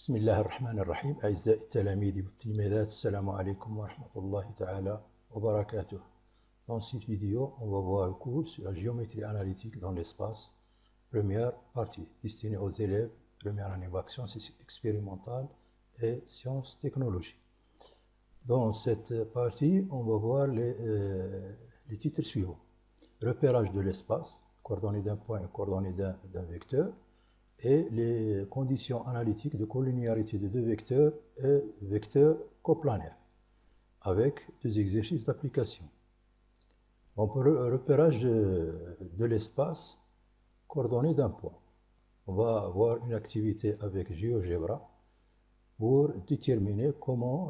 بسم الله الرحمن الرحيم. أعزائي التلاميذ والتلميذات، السلام عليكم ورحمة الله تعالى وبركاته. Dans cette vidéo, on va voir un cours sur la géométrie analytique dans l'espace, première partie, destinée aux élèves, première année bac sciences expérimentales et sciences technologies. Dans cette partie, on va voir les titres suivants. Repérage de l'espace, coordonnées d'un point et coordonnées d'un vecteur, et les conditions analytiques de collinéarité de deux vecteurs et vecteurs coplanaires, avec deux exercices d'application. Donc, pour le repérage de l'espace, coordonnées d'un point, on va avoir une activité avec GeoGebra pour déterminer comment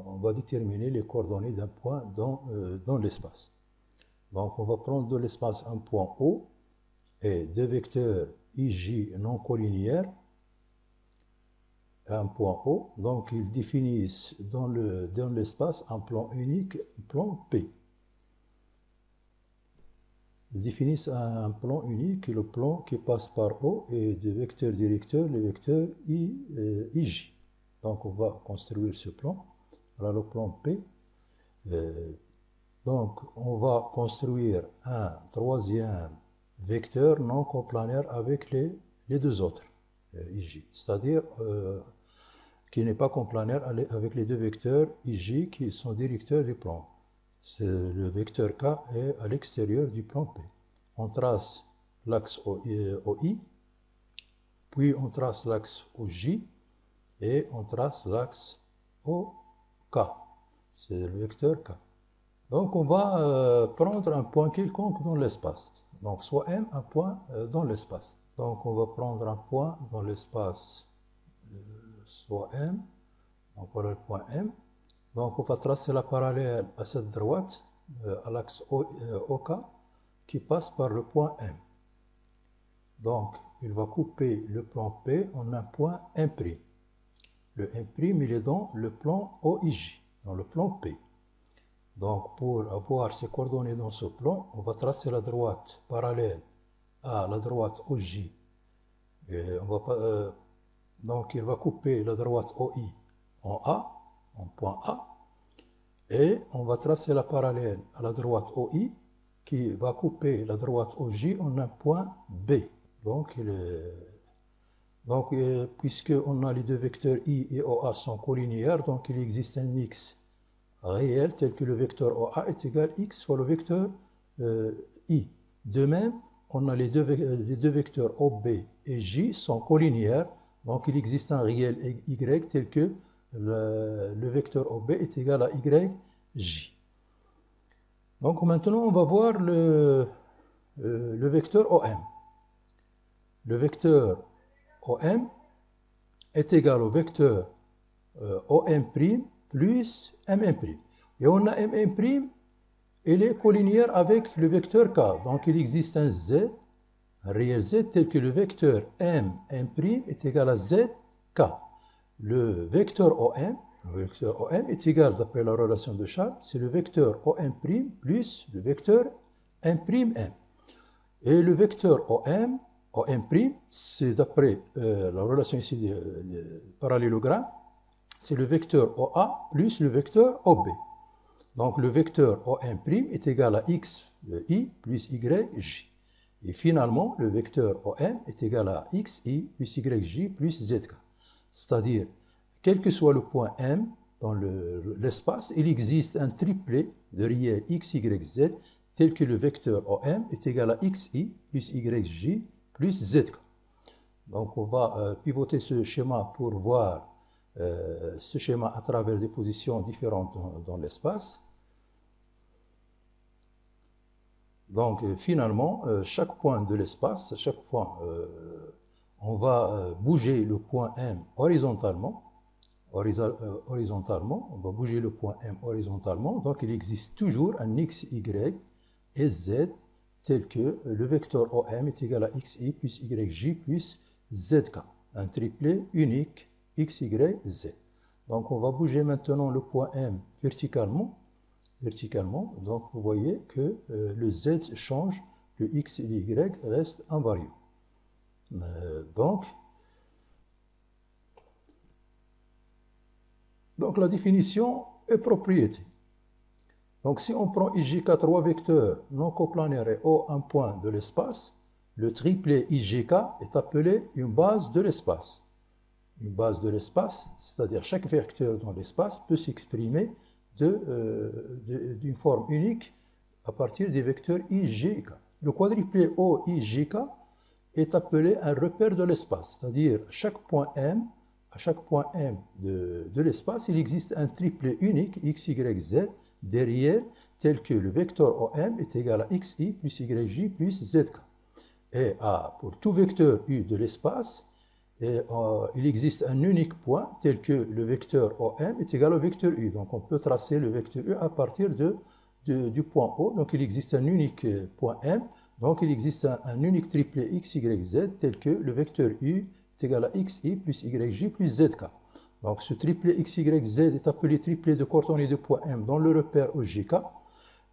on va déterminer les coordonnées d'un point dans l'espace. Donc, on va prendre de l'espace un point O et deux vecteurs IJ non collinéaires, un point O. Donc, ils définissent dans l'espace un plan unique, un plan P. Ils définissent un plan unique, le plan qui passe par O, et des vecteurs directeurs, les vecteurs IJ. Donc, on va construire ce plan. Voilà le plan P. Donc, on va construire un troisième vecteur non coplanaire avec les deux autres, IJ. C'est-à-dire qui n'est pas coplanaire avec les deux vecteurs IJ qui sont directeurs du plan. Le vecteur K est à l'extérieur du plan P. On trace l'axe OI, puis on trace l'axe OJ, et on trace l'axe OK. C'est le vecteur K. Donc on va prendre un point quelconque dans l'espace. Donc soit M, un point dans l'espace. Donc on va prendre un point dans l'espace, soit M. Donc voilà le point M. Donc on va tracer la parallèle à cette droite, à l'axe OK, qui passe par le point M. Donc il va couper le plan P en un point M'. Le M', il est dans le plan OIJ, dans le plan P. Donc pour avoir ces coordonnées dans ce plan, on va tracer la droite parallèle à la droite OJ. Et donc il va couper la droite OI en A, en point A. Et on va tracer la parallèle à la droite OI qui va couper la droite OJ en un point B. Donc, puisque on a les deux vecteurs I et OA sont collinéaires, donc il existe un X réel tel que le vecteur OA est égal à X fois le vecteur I. De même, on a les deux vecteurs OB et J sont collinéaires, donc il existe un réel Y tel que le vecteur OB est égal à YJ. Donc maintenant, on va voir le vecteur OM. Le vecteur OM est égal au vecteur OM' plus MM'. Et on a MM', il est collinéaire avec le vecteur K. Donc il existe un Z, un réel Z, tel que le vecteur MM' est égal à ZK. Le vecteur OM est égal, d'après la relation de Charles, c'est le vecteur OM' plus le vecteur M'M. Et le vecteur OM', c'est d'après la relation ici du parallélogramme, c'est le vecteur OA plus le vecteur OB. Donc le vecteur OM' est égal à XI plus YJ. Et finalement, le vecteur OM est égal à XI plus YJ plus ZK. C'est-à-dire, quel que soit le point M dans l'espace, il existe un triplet de réels X, Y, Z, tel que le vecteur OM est égal à XI plus YJ plus ZK. Donc on va pivoter ce schéma pour voir ce schéma à travers des positions différentes dans l'espace. Donc finalement, chaque point de l'espace, chaque point, on va bouger le point M horizontalement. On va bouger le point M horizontalement. Donc il existe toujours un X, Y et Z tel que le vecteur OM est égal à XI plus YJ plus ZK. Un triplet unique X, Y, Z. Donc on va bouger maintenant le point M verticalement. Donc vous voyez que le Z change, le X et le Y restent invariants. Donc Donc la définition est propriété. Donc si on prend IJK 3 vecteurs non coplanaires et O un point de l'espace, le triplet IJK est appelé une base de l'espace. Une base de l'espace, c'est-à-dire chaque vecteur dans l'espace peut s'exprimer d'une forme unique à partir des vecteurs IJK. Le quadruplet OIJK est appelé un repère de l'espace, c'est-à-dire à chaque point M de l'espace, il existe un triplet unique x, y, z derrière, tel que le vecteur OM est égal à xi plus yj plus zk. Et pour tout vecteur U de l'espace, il existe un unique point tel que le vecteur OM est égal au vecteur U. Donc on peut tracer le vecteur U à partir du point O. Donc il existe un unique point M. Donc il existe un unique triplet x, y, z tel que le vecteur U est égal à xi plus yj plus zk. Donc ce triplet x, y, z est appelé triplet de coordonnées de point M dans le repère OJK.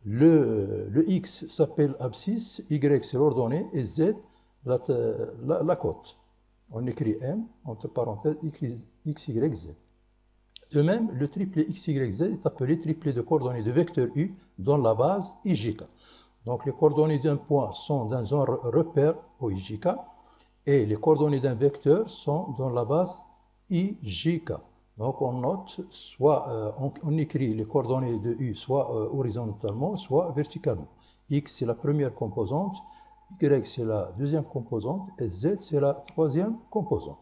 Le x s'appelle abscisse, y c'est l'ordonnée et z la cote. On écrit M entre parenthèses x, y, z. De même, le triplet x, y, z est appelé triplet de coordonnées de vecteur U dans la base IJK. Donc les coordonnées d'un point sont dans un repère OIJK et les coordonnées d'un vecteur sont dans la base IJK. Donc on note, soit on écrit les coordonnées de U soit horizontalement, soit verticalement. X c'est la première composante, Y c'est la deuxième composante et Z c'est la troisième composante.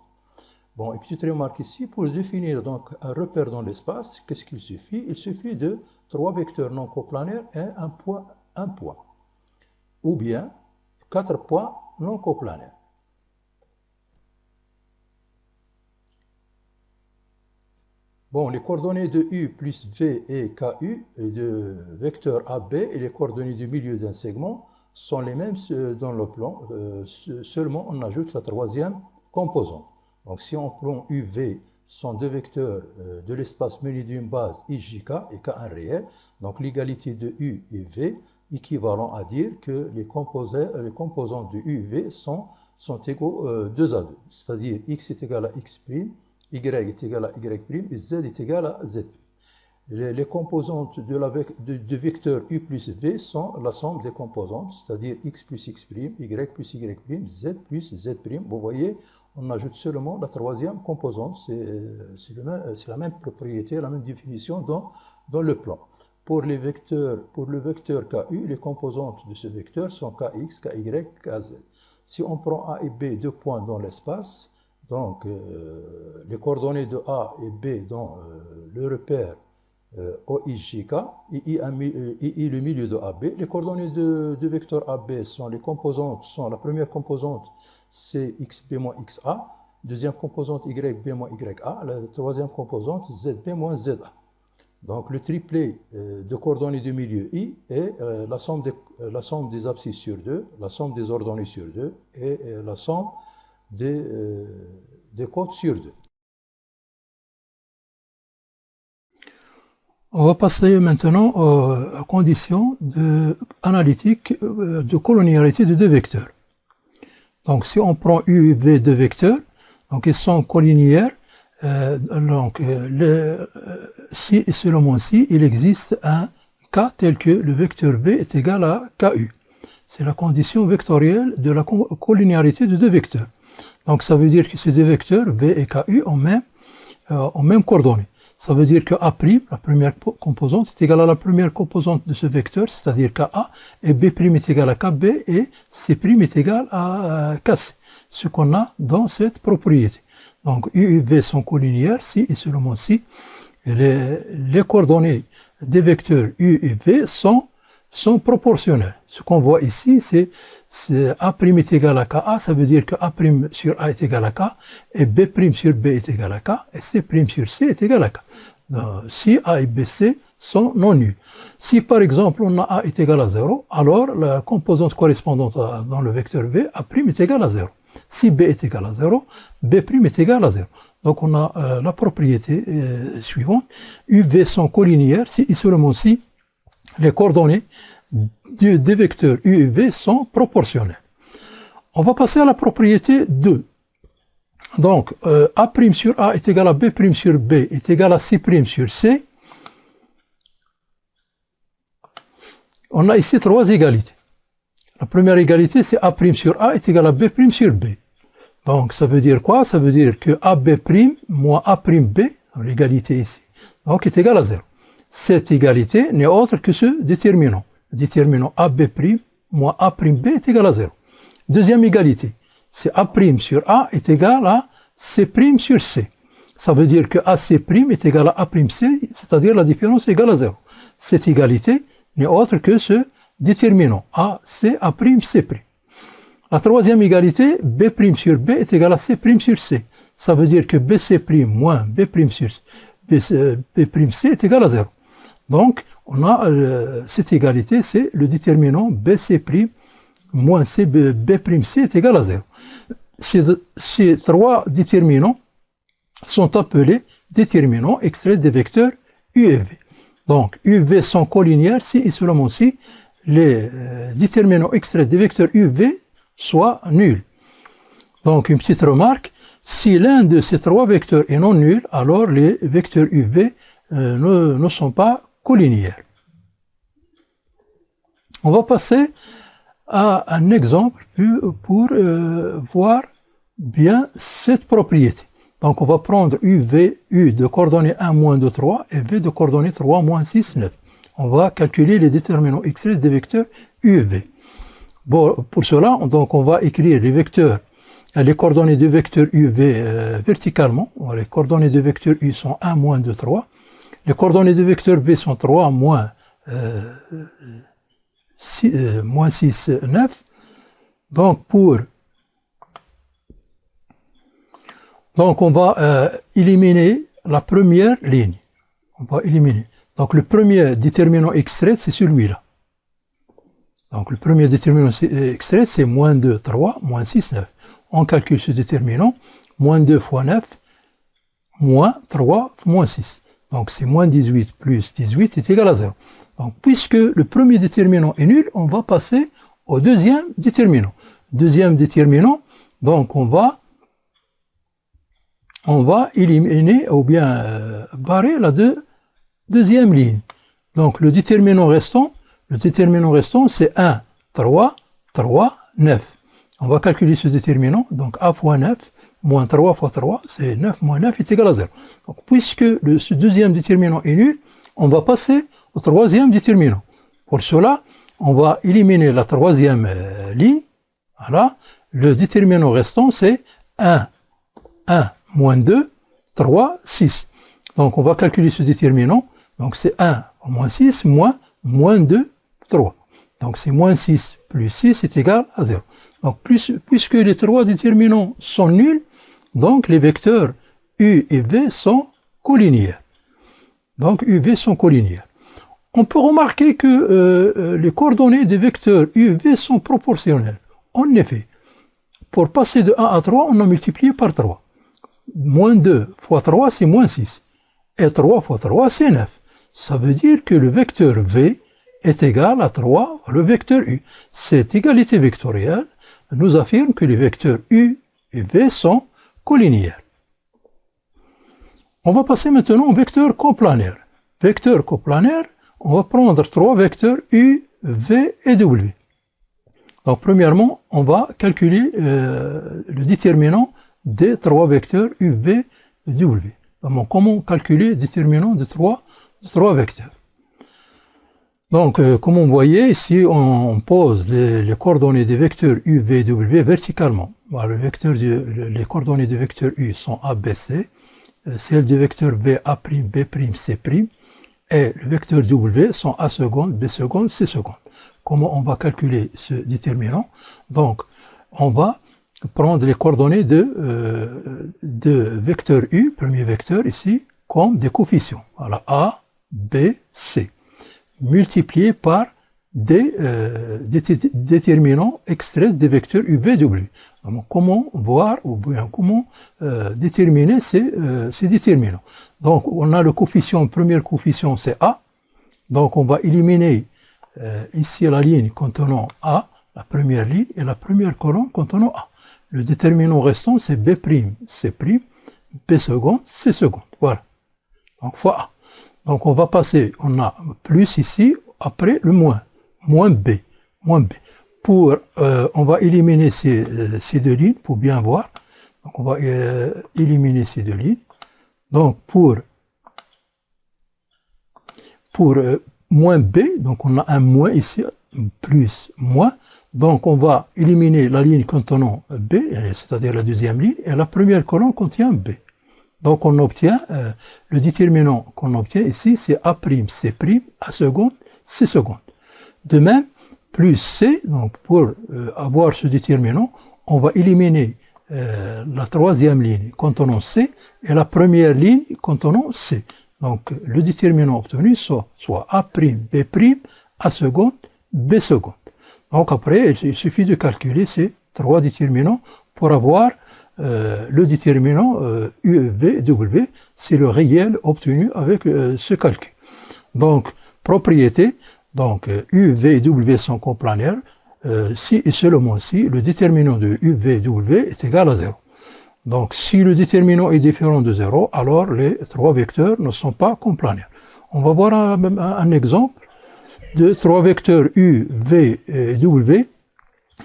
Bon, et petite remarque ici, pour définir donc un repère dans l'espace, qu'est-ce qu'il suffit? Il suffit de 3 vecteurs non coplanaires et un point. Ou bien 4 points non coplanaires. Bon, les coordonnées de U plus V et KU, et de vecteur AB et les coordonnées du milieu d'un segment sont les mêmes dans le plan, seulement on ajoute la troisième composante. Donc si on prend UV, sont deux vecteurs de l'espace muni d'une base IJK et K1 réel, donc l'égalité de U et V équivalent à dire que les composantes de UV sont égaux 2 à 2, c'est-à-dire X est égal à X', Y est égal à Y' et Z est égal à Z'. Les composantes de vecteur U plus V sont la somme des composantes, c'est-à-dire X plus X', Y plus Y', Z plus Z'. Vous voyez, on ajoute seulement la troisième composante, c'est la même propriété, la même définition dans le plan. Pour le vecteur KU, les composantes de ce vecteur sont KX, KY, KZ. Si on prend A et B, deux points dans l'espace, donc les coordonnées de A et B dans le repère OIJK, I le milieu de AB, les coordonnées de vecteur AB sont la première composante c'est XB moins XA, deuxième composante YB moins YA, la troisième composante ZB moins ZA. Donc le triplet de coordonnées du milieu I est la somme des abscisses sur 2, la somme des ordonnées sur 2 et la somme des côtes sur 2. On va passer maintenant aux conditions analytiques de collinéarité de deux vecteurs. Donc si on prend U et V deux vecteurs, donc ils sont collinéaires, si et seulement si il existe un K tel que le vecteur V est égal à KU. C'est la condition vectorielle de la collinéarité de deux vecteurs. Donc ça veut dire que ces deux vecteurs, V et KU, ont même coordonnées. Ça veut dire que A', la première composante, est égale à la première composante de ce vecteur, c'est-à-dire KA, et B' est égal à KB, et C' est égal à KC. Ce qu'on a dans cette propriété. Donc U et V sont collinéaires si et seulement si les coordonnées des vecteurs U et V sont proportionnelles. Ce qu'on voit ici, c'est A' est égal à KA, ça veut dire que A' sur A est égal à K, et B' sur B est égal à K, et C' sur C est égal à K. Si A et B, C sont non nuls. Si par exemple on a A est égal à 0, alors la composante correspondante dans le vecteur V, A' est égal à 0. Si B est égal à 0, B' est égal à 0. Donc on a la propriété suivante. UV sont collinéaires si et seulement si les coordonnées des vecteurs U et V sont proportionnelles. On va passer à la propriété 2. Donc, A' sur A est égal à B' sur B est égal à C' sur C. On a ici trois égalités. La première égalité, c'est A' sur A est égal à B' sur B. Donc, ça veut dire quoi? Ça veut dire que AB' moins A'B, l'égalité ici, donc est égal à 0. Cette égalité n'est autre que ce déterminant. Le déterminant AB' moins A'B est égal à 0. Deuxième égalité, c'est A' sur A est égal à C' sur C. Ça veut dire que AC' est égal à A'C, c'est-à-dire la différence est égale à 0. Cette égalité n'est autre que ce déterminant AC, A'C, C'. La troisième égalité, B' sur B est égal à C' sur C. Ça veut dire que BC' moins B' sur B'C est égal à 0. Donc, on a cette égalité, c'est le déterminant BC' moins B'C est égal à 0. Ces trois déterminants sont appelés déterminants extraits des vecteurs U et V. Donc, U et V sont collinéaires si et seulement si les déterminants extraits des vecteurs U et V soient nuls. Donc, une petite remarque, si l'un de ces trois vecteurs est non nul, alors les vecteurs U et V ne sont pas collinéaires. On va passer à un exemple pour voir bien cette propriété. Donc, on va prendre U de coordonnées 1, moins 2, 3 et V de coordonnées 3, moins 6, 9. On va calculer les déterminants extraits des vecteurs U et V. Bon, pour cela, donc, on va écrire les vecteurs, les coordonnées de vecteurs U et V verticalement. Les coordonnées de vecteurs U sont 1, moins 2, 3. Les coordonnées de vecteurs V sont 3, moins 6, 9. Donc, on va éliminer la première ligne. On va éliminer. Donc, le premier déterminant extrait, c'est celui-là. Donc, le premier déterminant extrait, c'est moins 2, 3, moins 6, 9. On calcule ce déterminant. Moins 2 fois 9, moins 3, moins 6. Donc, c'est moins 18 plus 18 est égal à 0. Donc, puisque le premier déterminant est nul, on va passer au deuxième déterminant. Deuxième déterminant, donc on va éliminer ou bien barrer la deuxième ligne. Donc, le déterminant restant c'est 1, 3, 3, 9. On va calculer ce déterminant. Donc, A fois 9, moins 3 fois 3, c'est 9 moins 9 est égal à 0. Donc, puisque ce deuxième déterminant est nul, on va passer au troisième déterminant. Pour cela, on va éliminer la troisième ligne. Voilà. Le déterminant restant, c'est 1, moins 2, 3, 6. Donc, on va calculer ce déterminant. Donc, c'est 1 moins 6 moins 2, 3. Donc, c'est moins 6 plus 6 est égal à 0. Donc, puisque les trois déterminants sont nuls, donc les vecteurs U et V sont collinéaires. Donc, U et V sont collinéaires. On peut remarquer que les coordonnées des vecteurs U et V sont proportionnelles. En effet, pour passer de 1 à 3, on a multiplié par 3. Moins 2 fois 3, c'est moins 6. Et 3 fois 3, c'est 9. Ça veut dire que le vecteur V est égal à 3 le vecteur U. Cette égalité vectorielle nous affirme que les vecteurs U et V sont collinéaires. On va passer maintenant au vecteur coplanaire. Vecteur coplanaire, on va prendre trois vecteurs U, V et W. Donc, premièrement, on va calculer le déterminant des trois vecteurs U, V et W. Donc, comment calculer le déterminant de trois vecteurs? Donc, comme on voyait, ici, on pose les coordonnées des vecteurs U, V et W verticalement. Alors, les coordonnées des vecteurs U sont A, B, C. Celles du vecteur V, A', B', C'. Et le vecteur W sont A seconde, B seconde, C seconde. Comment on va calculer ce déterminant? Donc, on va prendre les coordonnées de vecteur U, premier vecteur ici, comme des coefficients. Voilà, A, B, C. Multiplié par des déterminants extraits des vecteurs U, V, W. Donc, comment voir ou bien comment déterminer ces déterminants? Donc, on a le coefficient, le premier coefficient, c'est A. Donc, on va éliminer ici la ligne contenant A, la première ligne, et la première colonne contenant A. Le déterminant restant, c'est B', C', B seconde, C seconde. Voilà. Donc, fois A. Donc, on va passer, on a plus ici, après le moins. Moins B. Pour, on va éliminer ces deux lignes pour bien voir. Donc, on va éliminer ces deux lignes. Donc, pour moins B, donc on a un moins ici, plus moins. Donc, on va éliminer la ligne contenant B, c'est-à-dire la deuxième ligne, et la première colonne contient B. Donc, on obtient, le déterminant qu'on obtient ici, c'est A', C', A seconde, C seconde. De même, plus C, donc pour avoir ce déterminant, on va éliminer la troisième ligne contenant C et la première ligne contenant C. Donc, le déterminant obtenu soit A', B', A seconde, B seconde. Donc, après, il suffit de calculer ces trois déterminants pour avoir le déterminant U, V, W. C'est le réel obtenu avec ce calcul. Donc, propriété, donc U, V et W sont coplanaires si et seulement si le déterminant de U, V et W est égal à 0. Donc, si le déterminant est différent de 0, alors les trois vecteurs ne sont pas coplanaires. On va voir un exemple de trois vecteurs U, V et W.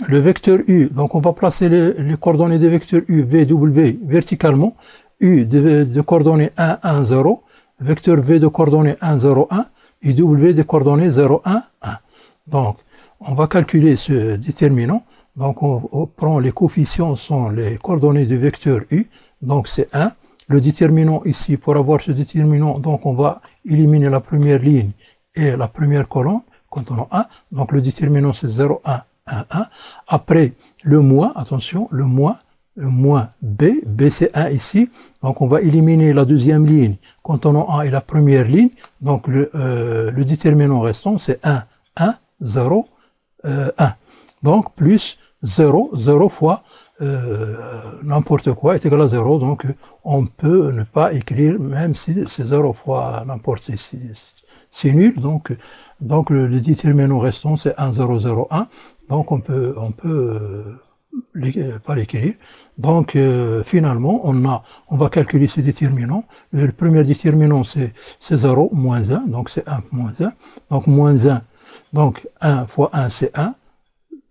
Le vecteur U, donc on va placer les coordonnées des vecteurs U, V, W verticalement. U de coordonnées 1, 1, 0. Vecteur V de coordonnées 1, 0, 1. Et W de coordonnées 0, 1, 1. Donc, on va calculer ce déterminant. Donc, on prend les coefficients, sont les coordonnées du vecteur U. Donc, c'est 1. Le déterminant ici, pour avoir ce déterminant, donc on va éliminer la première ligne et la première colonne contenant 1. Donc, le déterminant, c'est 0, 1, 1, 1. Après, le moins, attention, le moins B. B, c'est 1 ici. Donc, on va éliminer la deuxième ligne contenant 1 et la première ligne. Donc, le déterminant restant, c'est 1, 1, 0, 1. Donc, plus 0, 0 fois n'importe quoi est égal à 0. Donc, on peut ne pas écrire, même si c'est 0 fois n'importe, c'est nul. Donc le déterminant restant, c'est 1, 0, 0, 1. Donc, on peut pas l'écrire. Donc, finalement, on va calculer ces déterminants. Le premier déterminant, c'est 0, moins 1. Donc, c'est 1, moins 1. Donc, moins 1. Donc, 1 fois 1, c'est 1.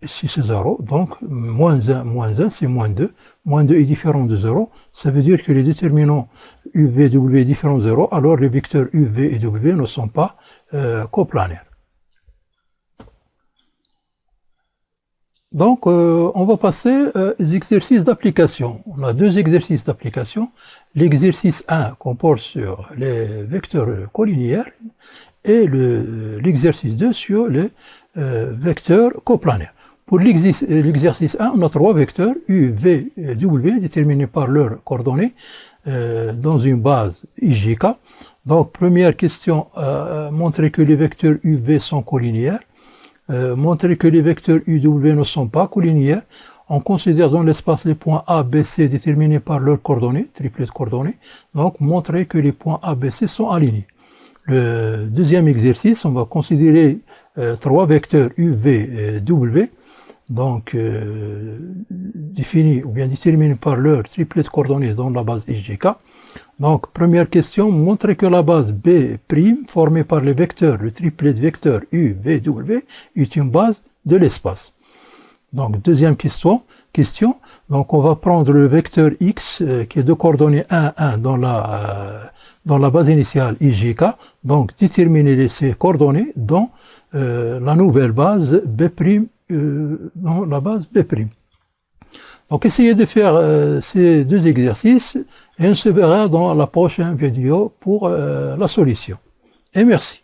Ici, c'est 0. Donc, moins 1, c'est moins 2. Moins 2 est différent de 0. Ça veut dire que les déterminants U, V, W est différent de 0. Alors, les vecteurs U, V et W ne sont pas coplanaires. Donc, on va passer aux exercices d'application. On a deux exercices d'application. L'exercice 1 comporte sur les vecteurs colliniaires et l'exercice 2 sur les vecteurs coplanaires. Pour l'exercice 1, on a trois vecteurs U, V et W déterminés par leurs coordonnées dans une base IJK. Donc, première question, montrer que les vecteurs U, V sont colliniaires. Montrer que les vecteurs U, W ne sont pas colliniaires. On considère dans l'espace les points A, B, C déterminés par leurs coordonnées, triplet coordonnées. Donc, montrer que les points A, B, C sont alignés. Le deuxième exercice, on va considérer trois vecteurs U, V et W. Donc, définis ou bien déterminés par leur triplet coordonnées dans la base IJK. Donc, première question, montrer que la base B' formée par les vecteurs, le triplet vecteur U, V, W, est une base de l'espace. Donc, deuxième question, donc on va prendre le vecteur X qui est de coordonnées 1, 1 dans la base initiale IJK. Donc, déterminer ces coordonnées dans la nouvelle base B', dans la base B'. Donc, essayez de faire ces deux exercices et on se verra dans la prochaine vidéo pour la solution. Et merci.